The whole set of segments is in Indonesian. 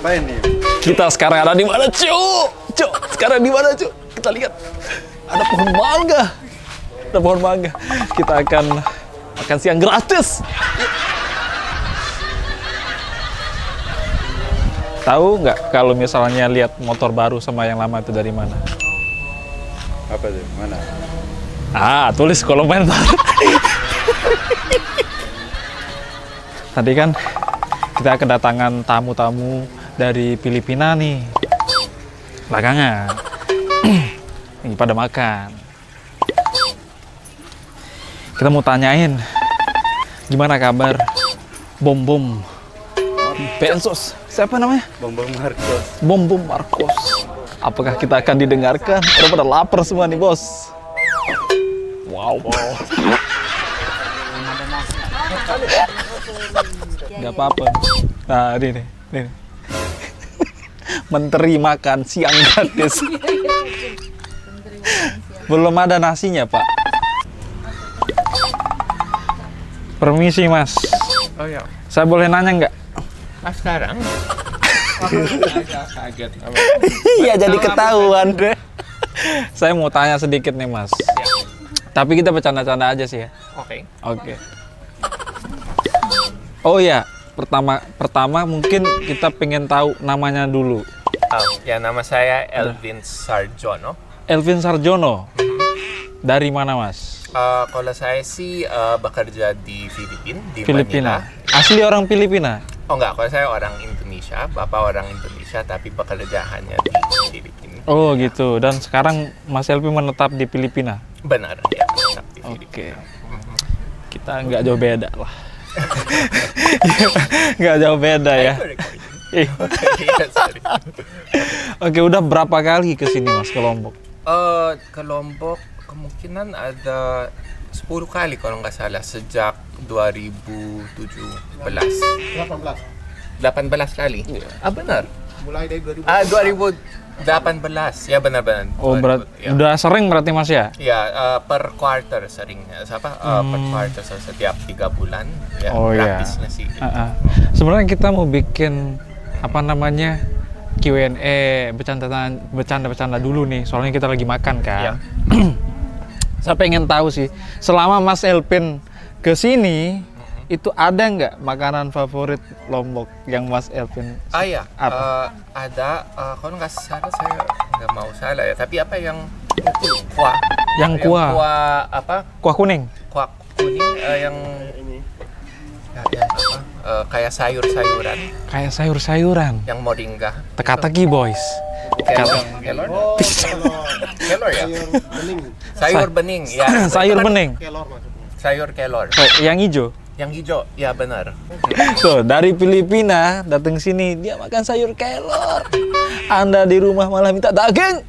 ngapain nih? Kita sekarang ada di mana, Cuk? Cuk, sekarang di mana, Cuk? Kita lihat. Ada pohon mangga. Ada pohon mangga. Kita akan makan siang gratis. Tahu nggak kalau misalnya lihat motor baru sama yang lama itu dari mana? Apa tuh? Mana? Tulis kolom komentar. Tadi kan kita kedatangan tamu-tamu dari Filipina nih. Belakangan. Lagi pada makan. Kita mau tanyain gimana kabar Bom Bensos. Siapa namanya? Bom Marcos. Bom Marcos. Apakah kita akan didengarkan? Udah pada lapar semua nih, Bos. Wow. Gak apa-apa. Nah, ini nih. Menteri makan siang gratis. Belum ada nasinya, Pak. Permisi, Mas. Oh ya, Saya boleh nanya nggak? sekarang? Kaget. Iya, jadi ketahuan deh. Saya mau tanya sedikit nih, Mas. Tapi kita bercanda-canda aja sih ya. Oke. Oke. Oh ya, pertama mungkin kita pengen tahu namanya dulu. Ya, nama saya Elvin Sarjono. Elvin Sarjono. Dari mana, Mas? Kalau saya sih bekerja di Filipina, Filipina. Manila. Asli orang Filipina? Oh enggak, kalau saya orang Indonesia, bapak orang Indonesia, tapi pekerjaannya di Filipina. Oh gitu. Dan sekarang Mas Elvin menetap di Filipina? Benar, ya, menetap di Filipina. Oke. Kita nggak jauh beda lah. Nggak jauh beda ya. Iya, sorry. Oke, udah berapa kali ke sini, Mas, ke Lombok? Ke Lombok kemungkinan ada 10 kali kalau nggak salah sejak 2017. 18 kali. Benar. Mulai dari 2018. Ya benar-benar. Oh, ya. udah sering berarti, Mas ya? Ya, per quarter sering. Per quarter setiap 3 bulan. Ya, Oh iya. praktis na sih. Sebenarnya kita mau bikin apa namanya Q&A, bercanda dulu nih. Soalnya kita lagi makan kan. Ya. Saya pengen tahu sih, selama Mas Elvin ke sini itu ada nggak makanan favorit Lombok yang Mas Elvin? Ya, ada. Kalau nggak salah saya nggak mau salah ya. Tapi apa yang kuah? Yang kuah. Kuah apa? Kuah kuning. Kuah kuning yang ini. Ya, apa? Kayak sayur-sayuran. Kayak sayur-sayuran. Yang moringa. Teka-teki boys. Kelor? Oh, Kelor ya? sayur bening. Sayur bening, ya. Sayur bening. Kelor maksudnya. Sayur kelor. Oh, yang hijau. Yang hijau, ya benar. Tuh, dari Filipina datang sini dia makan sayur kelor. Anda di rumah malah minta daging.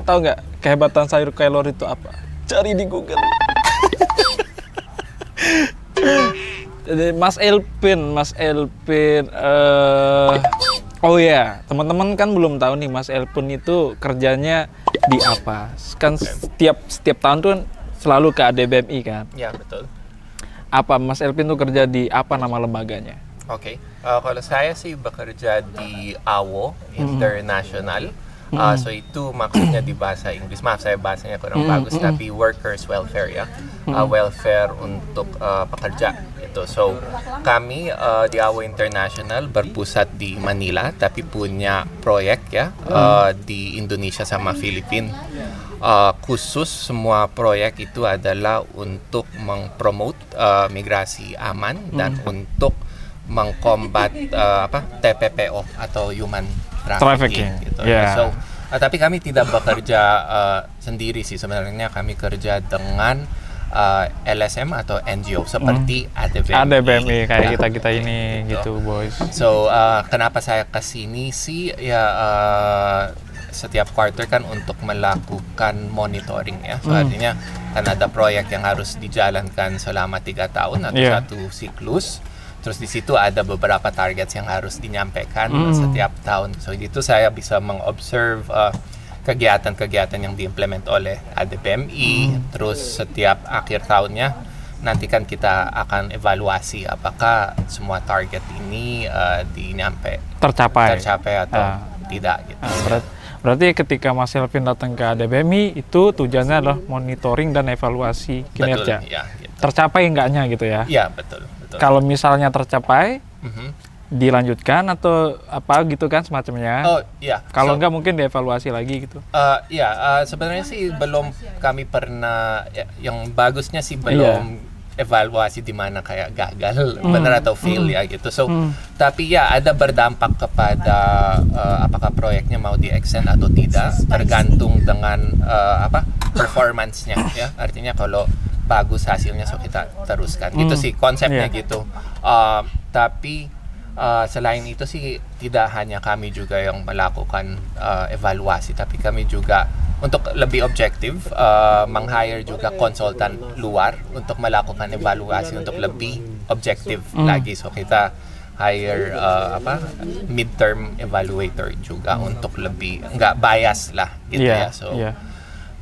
Tahu nggak kehebatan sayur kelor itu apa? Cari di Google. Jadi Mas Elvin, oh ya, teman-teman kan belum tahu nih Mas Elvin itu kerjanya di apa? Kan setiap tahun tuh selalu ke ADBMI kan? Ya, betul. Apa Mas Elvin tuh kerja di apa nama lembaganya? Oke. Kalau saya sih bekerja di AWO International. So itu maksudnya di bahasa Inggris. Maaf, saya bahasanya kurang bagus, tapi workers welfare ya. Welfare untuk pekerja itu. So kami di AWO International berpusat di Manila, tapi punya proyek ya di Indonesia sama Filipina. Khusus semua proyek itu adalah untuk mempromote migrasi aman dan untuk mengkombat TPPO atau human trafficking. Gitu. Yeah. So, tapi kami tidak bekerja sendiri sih, sebenarnya kami kerja dengan LSM atau NGO seperti ADBMI. ADBMI kayak kita ini gitu, boys. So kenapa saya kesini sih ya setiap quarter kan untuk melakukan monitoring ya. So artinya kan ada proyek yang harus dijalankan selama 3 tahun atau satu siklus. Terus di situ ada beberapa targets yang harus dinyampaikan setiap tahun. So itu saya bisa mengobserve kegiatan-kegiatan yang diimplement oleh ADBMI. Terus setiap akhir tahunnya nanti kan kita akan evaluasi apakah semua target ini tercapai atau tidak gitu. Berarti ketika Mas Elvin datang ke ADBMI itu tujuannya adalah monitoring dan evaluasi kinerja. Betul, ya, gitu. Tercapai enggaknya gitu ya? Iya, betul. Kalau misalnya tercapai, dilanjutkan atau apa gitu kan semacamnya? Oh iya. Kalau enggak mungkin dievaluasi lagi gitu. Sebenarnya sih belum kami pernah. Yang bagusnya sih belum evaluasi di mana kayak gagal, benar atau fail ya gitu. So tapi ya ada berdampak kepada apakah proyeknya mau di-extend atau tidak, tergantung dengan performance-nya ya. Artinya kalau bagus hasilnya so kita teruskan. Gitu sih konsepnya gitu. Tapi selain itu sih tidak hanya kami juga yang melakukan evaluasi, tapi kami juga untuk lebih objektif meng-hire juga konsultan luar untuk melakukan evaluasi untuk lebih objektif lagi. So kita hire midterm evaluator juga untuk lebih nggak bias lah gitu ya. So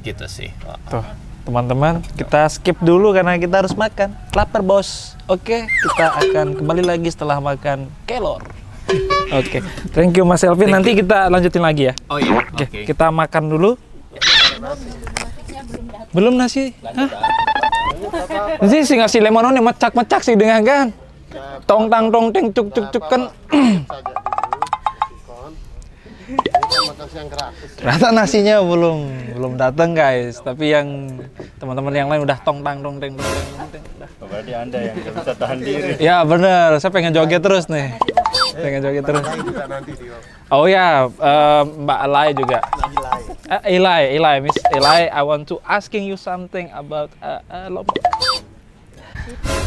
gitu sih. Tuh teman-teman, kita skip dulu karena kita harus makan. Lapar bos. Oke, kita akan kembali lagi setelah makan kelor. Oke, thank you Mas Elvin. Nanti kita lanjutin lagi ya. Oh iya. Oke, kita makan dulu. Belum nasi? Hah? Nanti sih ngasih lemonnya mecak-mecak sih dengan kan? Tong tang tong teng cuk cuk cuk kan. Rata nasinya belum datang guys, tapi yang teman-teman yang lain udah tong tang tong teng tong teng. Berarti Anda yang nggak bisa tahan diri. Ya bener, saya pengen joget terus nih. Pengen joget terus. Oh ya, Mbak Elai juga. Eli, Miss Eli, I want to asking you something about Lombok.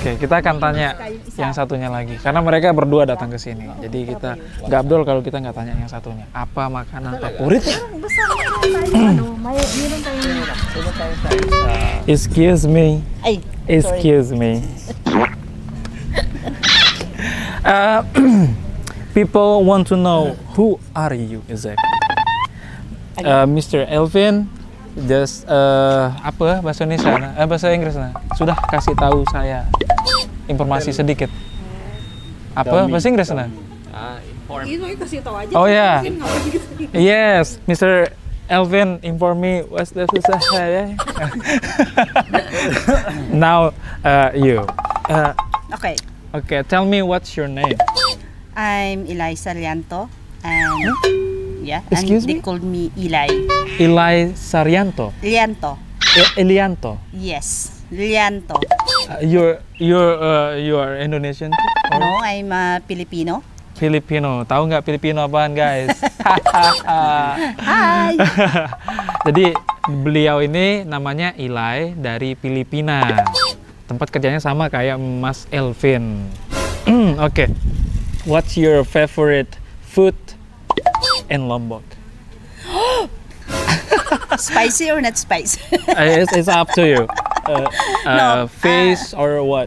Oke, kita akan tanya yang satunya lagi, karena mereka berdua datang ke sini. Jadi kita nggak abdol kalau kita nggak tanya yang satunya. Apa makanan favoritnya? Excuse me. Excuse me. People want to know who are you exactly? Mr. Elvin, just apa bahasa Indonesia, bahasa Inggris sudah kasih tahu saya informasi sedikit. Apa bahasa Inggris Oh ya, yes, Mr. Elvin, inform me what's the susah. Now you. Okay, tell me what's your name. I'm Eliza Lianto, and Excuse they me? called me Eli. Eli Saryanto. Lianto. Elianto. Yes, Lianto. You're Indonesian too? Or No, I'm Filipino. Filipino. Tahu nggak Filipino apaan guys? Hi. Jadi beliau ini namanya Eli dari Filipina. Tempat kerjanya sama kayak Mas Elvin. Oke. What's your favorite food in Lombok? Spicy or not spicy? It's up to you. No, Fish or what?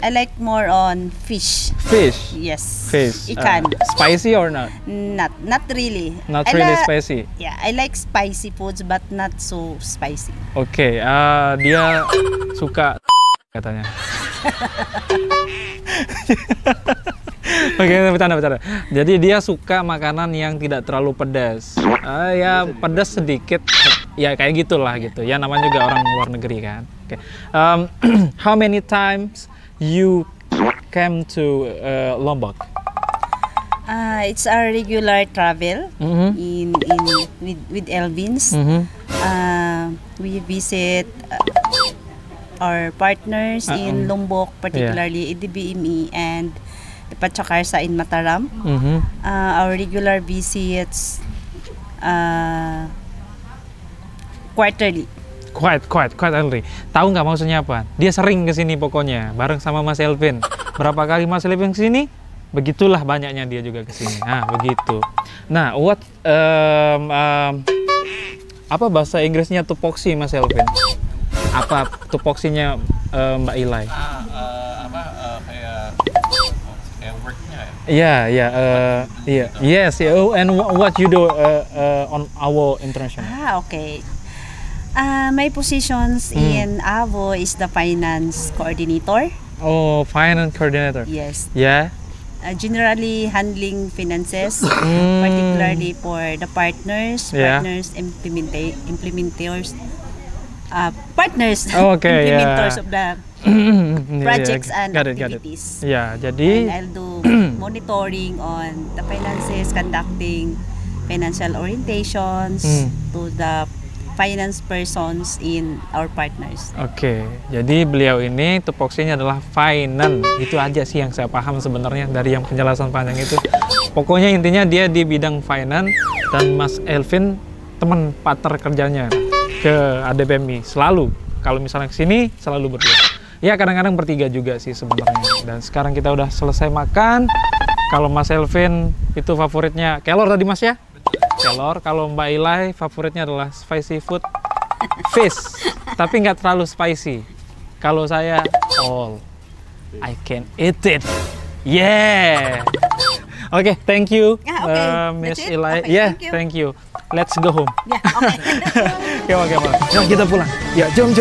I like more on fish. Fish. Yes. Fish. Ikan. Spicy or not? Not really. Not I really spicy. Yeah, I like spicy foods but not so spicy. Oke, dia suka katanya. Oke, bercanda. Jadi dia suka makanan yang tidak terlalu pedas. Ya pedas sedikit. Ya kayak gitulah gitu. Ya namanya juga orang luar negeri kan. Oke. How many times you came to Lombok? It's a regular travel in with Elvins. We visit our partners in Lombok, particularly EDBME and Pachacarsa in Mataram. Our regular visits quarterly. Quite early. Tahu nggak maksudnya apa? Dia sering kesini pokoknya, bareng sama Mas Elvin. Berapa kali Mas Elvin kesini? Begitulah banyaknya dia juga kesini. Nah, begitu. Nah, apa bahasa Inggrisnya tupoksi Mas Elvin? Apa tupoksinya Mbak Eli? Kayak worknya ya? Yes. And what you do on our international? Okay. My positions in AVO is the finance coordinator. Oh, finance coordinator. Yes. Yeah. Generally handling finances, particularly for the partners, Yeah. implementers, partners, Okay, implementers yeah. of the Yeah, projects yeah. and Got it. activities. Ya, And jadi I'll do monitoring on the finances, conducting financial orientations to the finance persons in our partners. oke. Jadi beliau ini tupoksinya adalah finance. Itu aja sih yang saya paham sebenarnya dari yang penjelasan panjang itu. Pokoknya intinya dia di bidang finance dan Mas Elvin teman partner kerjanya ke ADPMI selalu. Kalau misalnya ke sini selalu berdua. Ya kadang-kadang bertiga juga sih sebenarnya. Dan sekarang kita udah selesai makan. Kalau Mas Elvin itu favoritnya kelor tadi Mas ya? Kelor. Kalau Mbak Ilai favoritnya adalah spicy food fish. Tapi nggak terlalu spicy. Kalau saya all. I can eat it. Yeah. Oke, thank you, Yeah, okay. Miss That's it? Ilai. Okay, Yeah, thank you. Let's go home. Yeah, okay. Oke, nah, kita pulang. Ya, jom.